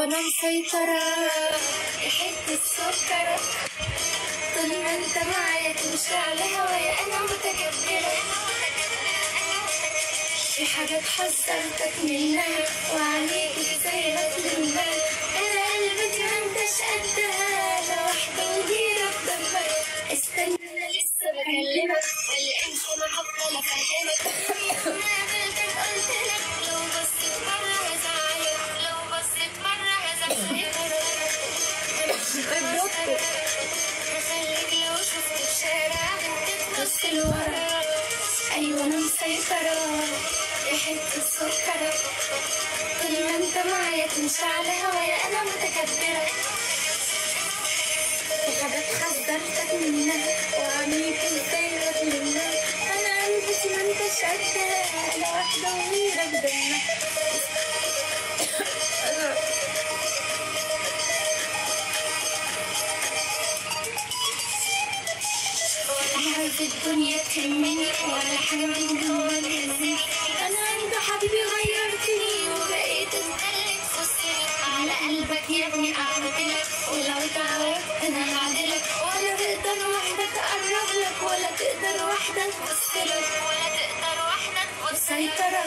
ايوه انا مسيطرة يا حتة سكر، طول ما انت معايا تمشي على هوايا انا متكبرة. في حاجات حذرتك منها وعليك ازاي هتلمها، انا قلبتي ما انتش قدها، لا واحدة وديرك دمك. استنى انا لسه بكلمك، الانس انا هفضل افهمك. قابلتك قلتلك لو بصيت مرة هزعلك، لو بصيت مرة هزعلك. هخليك لو شفت في شارع تبص لورا. ايوه انا مسيطرة يا حتة سكر، طول ما انت معايا تمشي على هوايا انا متكبرة. في حاجات حذرتك منها وعميك ازاي هتلمها، انا قلبتي ما انتش قدها، لا واحدة وغيرك دمها. ولا حاجة في الدنيا تهمني ولا حاجة من جوا تهزني، أنا عند حبيبي غيرتني وبقيت أتقلب خسري. على قلبك يا ابني أعملك ولو تعبت أنا هعدلك، ولا تقدر واحدة تقرب لك ولا تقدر واحدة تبصلك، ولا تقدر واحدة مسيطرة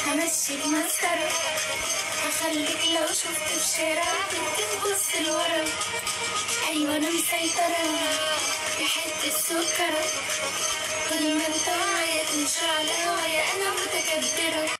همشيك مسطرة. هخليك لو شفت في شارع تبص لورا. أيوة أنا مسيطرة يا حتة سكر، طول ما انت معايا تمشي على هوايا انا متكبرة.